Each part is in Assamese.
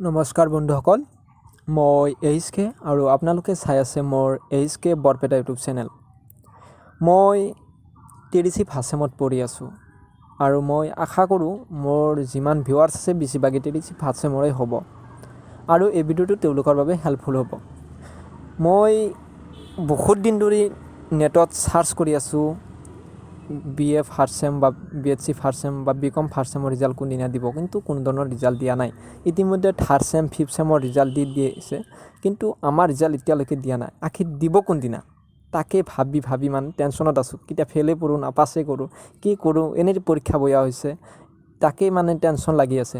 নমস্কাৰ বন্ধুসকল, মই HK আৰু আপোনালোকে চাই আছে মোৰ HK বৰপেটা ইউটিউব চেনেল। মই TDC ফাৰ্ষ্ট চেমত পঢ়ি আছোঁ আৰু মই আশা কৰোঁ মোৰ যিমান ভিউৱাৰ্ছ আছে বেছিভাগে TDC ফাৰ্ষ্ট চেমৰে হ'ব আৰু এই ভিডিঅ'টো তেওঁলোকৰ বাবে হেল্পফুল হ'ব। মই বহুত দিন ধৰি নেটত চাৰ্চ কৰি আছোঁ BA ফাৰ্ষ্ট চেম বা BSc ফাৰ্ষ্ট চেম বা BCom ফাৰ্ষ্ট চেমৰ ৰিজাল্ট কোনদিনা দিব, কিন্তু কোনো ধৰণৰ ৰিজাল্ট দিয়া নাই। ইতিমধ্যে থাৰ্ড চেম ফিফ্থ চেমৰ ৰিজাল্ট দি দিছে, কিন্তু আমাৰ ৰিজাল্ট এতিয়ালৈকে দিয়া নাই। আখি দিব কোনদিনা তাকে ভাবি মানে টেনশ্যনত আছোঁ। কেতিয়া ফেইলে কৰোঁ না পাছে কৰোঁ, কি কৰোঁ, এনেই পৰীক্ষা বয়া হৈছে, তাকেই মানে টেনশ্যন লাগি আছে।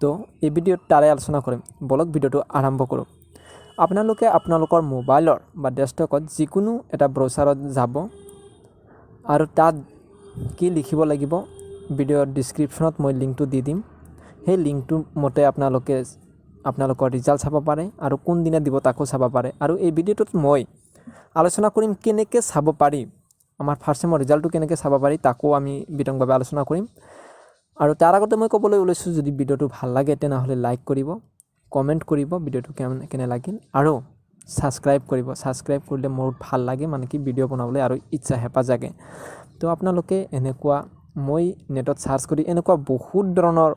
তো এই ভিডিঅ'ত তাৰে আলোচনা কৰিম। বলক ভিডিঅ'টো আৰম্ভ কৰোঁ। আপোনালোকে আপোনালোকৰ মোবাইলৰ বা ডেস্কটপত যিকোনো এটা ব্ৰাউচাৰত যাব আৰু তাত কি লিখিব লাগিব, ভিডিঅ'ৰ ডিছক্ৰিপশ্যনত মই লিংকটো দি দিম। সেই লিংকটোৰ মতে আপোনালোকে আপোনালোকৰ ৰিজাল্ট চাব পাৰে আৰু কোনদিনা দিব তাকো চাব পাৰে। আৰু এই ভিডিঅ'টোত মই আলোচনা কৰিম কেনেকৈ চাব পাৰি, আমাৰ ফাৰ্ষ্ট চেমৰ ৰিজাল্টটো কেনেকৈ চাব পাৰি তাকো আমি বিতংভাৱে আলোচনা কৰিম। আৰু তাৰ আগতে মই ক'বলৈ ওলাইছোঁ, যদি ভিডিঅ'টো ভাল লাগে তেনেহ'লে লাইক কৰিব, কমেণ্ট কৰিব ভিডিঅ'টো কেনে লাগিল, আৰু ছাবস্ক্ৰাইব কৰিব। ছাবস্ক্ৰাইব কৰিলে মোৰ ভাল লাগে, মানে কি ভিডিঅ' বনাবলৈ আৰু ইচ্ছা হেঁপাহ জাগে। তো আপোনালোকে এনেকুৱা মই নেটত চাৰ্চ কৰি এনেকুৱা বহুত ধৰণৰ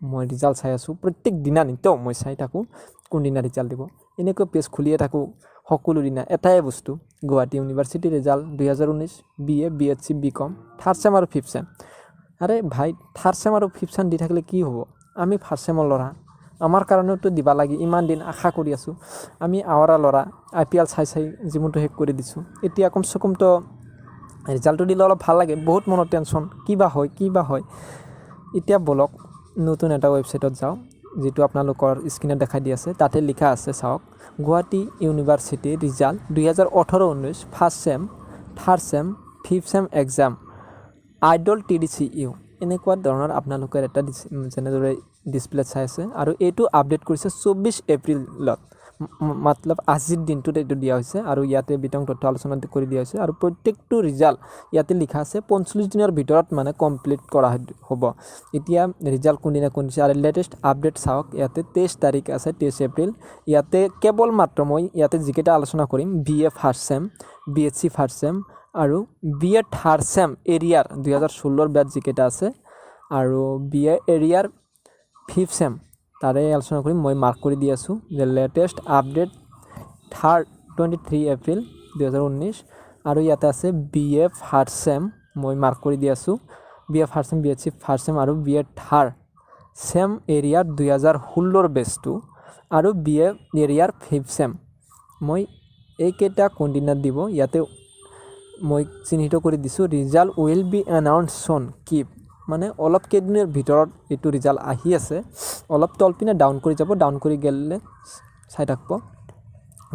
মই ৰিজাল্ট চাই আছোঁ। প্ৰত্যেক দিনা নিতৌ মই চাই থাকোঁ কোনদিনা ৰিজাল্ট দিব। এনেকৈ পেজ খুলিয়ে থাকোঁ সকলো দিনা। এটাই বস্তু, গুৱাহাটী ইউনিভাৰ্চিটিৰ result 2019 BA BSc BCom third sem আৰু ফিফ্থ চেম। আৰে ভাই, থাৰ্ড চেম আৰু ফিফ্থ চেম দি থাকিলে কি হ'ব? আমি ফাৰ্ষ্ট চেমৰ ল'ৰা, আমাৰ কাৰণেওতো দিবা লাগে। ইমান দিন আশা কৰি আছোঁ। আমি আৱাৰা ল'ৰা, IPL চাই জীৱনটো শেষ কৰি দিছোঁ। এতিয়া কমচে কমতো ৰিজাল্টটো দিলে অলপ ভাল লাগে। বহুত মনত টেনশ্যন, কি বা হয়। এতিয়া বলক নতুন এটা ৱেবছাইটত যাওঁ, যিটো আপোনালোকৰ স্ক্ৰীনত দেখাই দি আছে। তাতে লিখা আছে, চাওক, গুৱাহাটী ইউনিভাৰ্চিটিৰ result 2018-19 first sem, third sem, fifth sem exam, IDOL TDCU। এনেকুৱা ধৰণৰ আপোনালোকৰ এটা যেনেদৰে ডিছপ্লেত চাই আছে। আৰু এইটো আপডেট কৰিছে 24 এপ্ৰিলত, মতলব আজিৰ দিনটোত এইটো দিয়া হৈছে। আৰু ইয়াতে বিতং তথ্য আলোচনা কৰি দিয়া হৈছে। আৰু প্ৰত্যেকটো ৰিজাল্ট ইয়াতে লিখা আছে 45 দিনৰ ভিতৰত মানে কমপ্লিট কৰা হ'ব। এতিয়া ৰিজাল্ট কোনদিনা দিছে আৰু লেটেষ্ট আপডেট চাওক। ইয়াতে 23 তাৰিখ আছে, 23 এপ্ৰিল। ইয়াতে কেৱল মাত্ৰ মই ইয়াতে যিকেইটা আলোচনা কৰিম, BA first sem, BSc first sem আৰু BA থাৰ্ড চেম এৰিয়াৰ 2016 বেটছ যিকেইটা আছে, আৰু BA এৰিয়াৰ ফিফ্থ চেম তাৰে আলোচনা কৰিম। মই মাৰ্ক কৰি দি আছোঁ যে লেটেষ্ট আপডেট 23 এপ্ৰিল 2019। আৰু ইয়াতে আছে BA ফাৰ্ষ্ট চেম, মই মাৰ্ক কৰি দি আছোঁ BA first sem, BSc first sem আৰু BA থাৰ্ড চেম এৰিয়াৰ 2016 বেচটো, আৰু BA এৰিয়াৰ ফিফ্থ চেম। মই এইকেইটা কোনদিনা দিব ইয়াতে মই চিহ্নিত কৰি দিছোঁ। ৰিজাল্ট উইল বি এনাউন্স চন, কিপ, মানে অলপ কেইদিনৰ ভিতৰত এইটো ৰিজাল্ট আহি আছে। অলপ তলপিনে ডাউন কৰি যাব, ডাউন কৰি গেলে চাই থাকিব।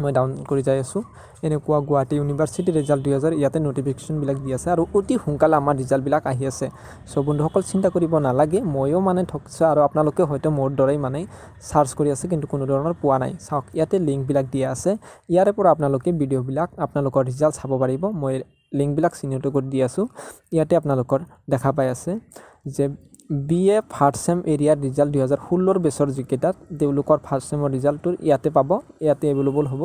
মই ডাউন কৰি যাই আছোঁ। এনেকুৱা গুৱাহাটী ইউনিভাৰ্চিটিৰ ৰিজাল্ট 2000 ইয়াতে নটিফিকেশ্যনবিলাক দি আছে, আৰু অতি সোনকালে আমাৰ ৰিজাল্টবিলাক আহি আছে। চ' বন্ধুসকল চিন্তা কৰিব নালাগে। ময়ো মানে ঠকিছোঁ, আৰু আপোনালোকে হয়তো মোৰ দৰেই মানে চাৰ্চ কৰি আছে কিন্তু কোনো ধৰণৰ পোৱা নাই। চাওক, ইয়াতে লিংকবিলাক দিয়া আছে। ইয়াৰে পৰা আপোনালোকে ভিডিঅ'বিলাক আপোনালোকৰ ৰিজাল্ট চাব পাৰিব। মই লিংকবিলাক চিহ্নিত কৰি দি আছোঁ। ইয়াতে আপোনালোকৰ দেখা পাই আছে যে BA ফাৰ্ষ্ট চেম এৰিয়াৰ ৰিজাল্ট 2016 বেচৰ যিকেইটা, তেওঁলোকৰ ফাৰ্ষ্ট চেমৰ ৰিজাল্টটো ইয়াতে পাব, ইয়াতে এভেইলেবল হ'ব।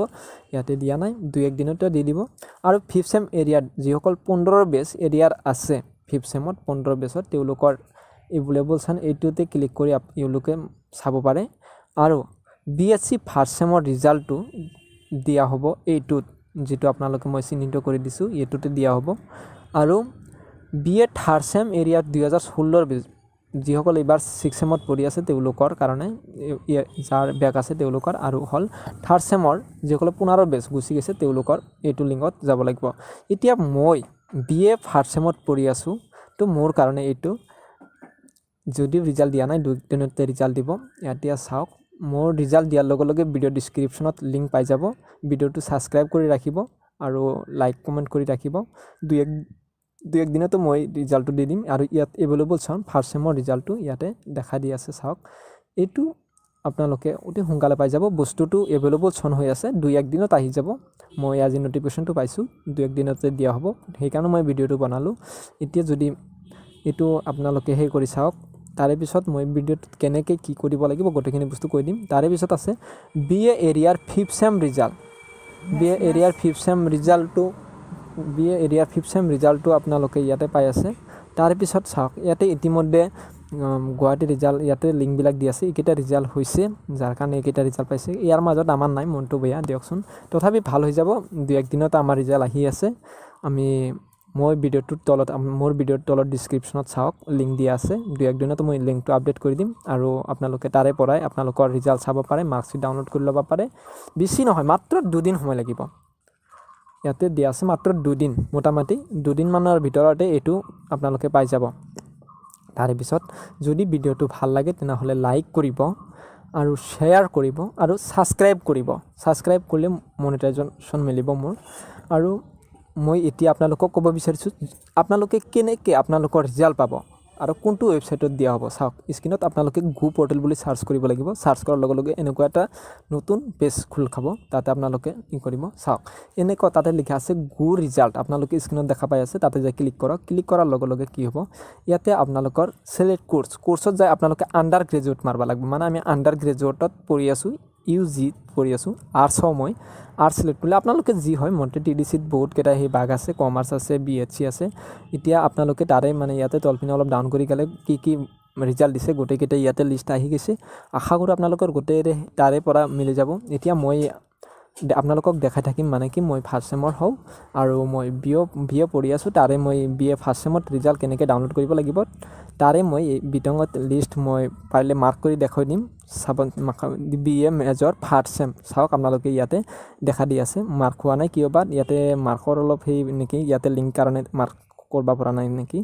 ইয়াতে দিয়া নাই, 2-1 দিনতে দি দিব। আৰু ফিফ্থ চেম এৰিয়াৰ যিসকল 15 বেচ এৰিয়াৰ আছে, ফিফ্থ চেমত 15 বেচত, তেওঁলোকৰ এভেইলেবল চান এইটোতে ক্লিক কৰি তেওঁলোকে চাব পাৰে। আৰু BSc ফাৰ্ষ্ট চেমৰ ৰিজাল্টটো দিয়া হ'ব এইটোত, যিটো আপোনালোকে মই চিহ্নিত কৰি দিছোঁ, এইটোতে দিয়া হ'ব। আৰু BA থাৰ্ড চেম এৰিয়াৰ 2016 বেচ, যিসকল এইবাৰ 6th চেমত পঢ়ি আছে তেওঁলোকৰ কাৰণে, যাৰ বেক আছে তেওঁলোকৰ, আৰু হ'ল থাৰ্ড চেমৰ যিসকলে 15 বেচ গুচি গৈছে তেওঁলোকৰ এইটো লিংকত যাব লাগিব। এতিয়া মই BA ফাৰ্ষ্ট চেমত পঢ়ি আছোঁ, তো মোৰ কাৰণে এইটো যদিও ৰিজাল্ট দিয়া নাই, 2 দিনতে ৰিজাল্ট দিব। এতিয়া চাওক, মোৰ ৰিজাল্ট দিয়াৰ লগে লগে ভিডিঅ' ডিছক্ৰিপশ্যনত লিংক পাই যাব। ভিডিঅ'টো ছাবস্ক্ৰাইব কৰি ৰাখিব আৰু লাইক কমেণ্ট কৰি ৰাখিব। 2-1 দিনতো মই ৰিজাল্টটো দি দিম। আৰু ইয়াত এভেইলেবল চাওঁ, ফাৰ্ষ্ট চেমৰ ৰিজাল্টটো ইয়াতে দেখা দি আছে। চাওক, এইটো আপোনালোকে অতি সোনকালে পাই যাব। বস্তুটো এভেইলেবল চন হৈ আছে, 2-1 দিনত আহি যাব। মই আজি নটিফিকেশ্যনটো পাইছোঁ, 2-1 দিনতে দিয়া হ'ব, সেইকাৰণে মই ভিডিঅ'টো বনালোঁ। এতিয়া যদি এইটো আপোনালোকে কৰি চাওক, তাৰে পিছত মই ভিডিঅ'টোত কেনেকৈ কি কৰিব লাগিব গোটেইখিনি বস্তু কৈ দিম। তাৰে পিছত আছে BA এৰিয়াৰ 5th চেম ৰিজাল্ট। BA এৰিয়াৰ 5th চেম ৰিজাল্টটো আপোনালোকে ইয়াতে পাই আছে। তাৰে পিছত চাওক ইয়াতে ইতিমধ্যে গুৱাহাটী ৰিজাল্ট ইয়াতে লিংকবিলাক দি আছে। এইকেইটা ৰিজাল্ট হৈছে, যাৰ কাৰণে এইকেইটা ৰিজাল্ট পাইছে। ইয়াৰ মাজত আমাৰ নাই, মনটো বেয়া দিয়কচোন, তথাপি ভাল হৈ যাব। 2-1 দিনত আমাৰ ৰিজাল্ট আহি আছে। মোৰ ভিডিঅ'ৰ তলত ডিছক্ৰিপশ্যনত চাওক, লিংক দিয়া আছে। 2-1 দিনত মই লিংকটো আপডেট কৰি দিম আৰু আপোনালোকে তাৰে পৰাই আপোনালোকৰ ৰিজাল্ট চাব পাৰে, মাৰ্কশ্বিট ডাউনলোড কৰি ল'ব পাৰে। বেছি নহয়, মাত্ৰ 2 দিন সময় লাগিব। ইয়াতে দিয়া আছে মাত্ৰ 2 দিন, মোটামুটি 2 দিনমানৰ ভিতৰতে এইটো আপোনালোকে পাই যাব। তাৰে পিছত যদি ভিডিঅ'টো ভাল লাগে তেনেহ'লে লাইক কৰিব আৰু শ্বেয়াৰ কৰিব আৰু ছাবস্ক্ৰাইব কৰিব। ছাবস্ক্ৰাইব কৰিলে মনিটাইজেশ্যন মিলিব মোৰ। আৰু মই এতিয়া আপোনালোকক ক'ব বিচাৰিছোঁ, আপোনালোকে কেনেকৈ আপোনালোকৰ ৰিজাল্ট পাব আৰু কোনটো ৱেবছাইটত দিয়া হ'ব। চাওক, স্ক্ৰীনত আপোনালোকে গো পৰ্টেল বুলি চাৰ্চ কৰিব লাগিব। চাৰ্চ কৰাৰ লগে লগে এনেকুৱা এটা নতুন পেজ খোল খাব। তাতে আপোনালোকে কি কৰিব, চাওক এনেকুৱা তাতে লিখা আছে গো ৰিজাল্ট। আপোনালোকে স্ক্ৰীনত দেখা পাই আছে, তাতে যাই ক্লিক কৰক। ক্লিক কৰাৰ লগে লগে কি হ'ব, ইয়াতে আপোনালোকৰ চিলেক্ট কোৰ্ছত যাই আপোনালোকে আণ্ডাৰ গ্ৰেজুৱেট মাৰিব লাগিব। মানে আমি আণ্ডাৰ গ্ৰেজুৱেটত পঢ়ি আছোঁ, UG পঢ়ি আছোঁ, আৰ্টছৰ মই আৰ্টছ চিলেক্ট কৰিলে আপোনালোকে যি হয় মনতে TDCত বহুতকেইটা সেই ভাগ আছে, কমাৰ্চ আছে, BHC আছে। এতিয়া আপোনালোকে তাৰে মানে ইয়াতে তলপিনে অলপ ডাউন কৰি গ'লে কি ৰিজাল্ট দিছে গোটেইকেইটা ইয়াতে লিষ্ট আহি গৈছে। আশা কৰোঁ আপোনালোকৰ গোটেই তাৰে পৰা মিলি যাব। এতিয়া মই আপোনালোকক দেখাই থাকিম, মানে কি মই ফাৰ্ষ্ট চেমৰ হওঁ আৰু মই BA পঢ়ি আছোঁ। তাৰে মই BA ফাৰ্ষ্ট চেমত ৰিজাল্ট কেনেকৈ ডাউনলোড কৰিব লাগিব তাৰে মই বিতংত লিষ্ট মই পাৰিলে মাৰ্ক কৰি দেখুৱাই দিম। BA মেজৰ ফাৰ্ষ্ট চেম চাওক, আপোনালোকে ইয়াতে দেখা দি আছে। মাৰ্ক হোৱা নাই কিয় বা, ইয়াতে মাৰ্কৰ অলপ সেই নেকি, ইয়াতে লিংক কাৰণে মাৰ্ক কৰিব পৰা নাই নেকি।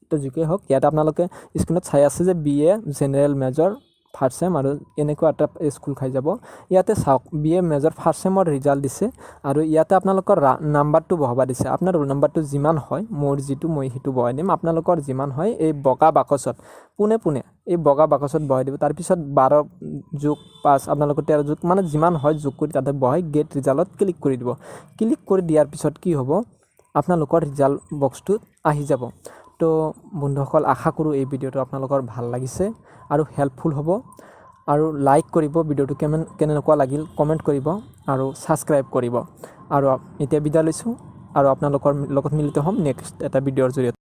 তো যিকেই হওক, ইয়াতে আপোনালোকে স্ক্ৰীনত চাই আছে যে BA general major first sem আৰু এনেকুৱা এটা স্কুল খাই যাব। ইয়াতে চাওক BA মেজৰ ফাৰ্ষ্ট চেমৰ ৰিজাল্ট দিছে আৰু ইয়াতে আপোনালোকৰ নাম্বাৰটো বহাব দিছে। আপোনাৰ ৰোল নাম্বাৰটো যিমান হয়, মোৰ যিটো মই সেইটো বহাই দিম। আপোনালোকৰ যিমান হয় এই বগা বাকচত পোনে এই বগা বাকচত বহাই দিব। তাৰপিছত 12+5 আপোনালোকৰ 13 মানে যিমান হয় যোগ কৰি তাতে বহাই গেট ৰিজাল্টত ক্লিক কৰি দিব। ক্লিক কৰি দিয়াৰ পিছত কি হ'ব, আপোনালোকৰ ৰিজাল্ট বক্সটোত আহি যাব। তো বন্ধুসকল, আশা কৰোঁ এই ভিডিঅ'টো আপোনালোকৰ ভাল লাগিছে আৰু হেল্পফুল হ'ব। আৰু লাইক কৰিব, ভিডিঅ'টো কেনেকুৱা লাগিল কমেণ্ট কৰিব আৰু ছাবস্ক্ৰাইব কৰিব। আৰু এতিয়া বিদায় লৈছোঁ আৰু আপোনালোকৰ লগত মিলিত হ'ম নেক্সট এটা ভিডিঅ'ৰ জৰিয়তে।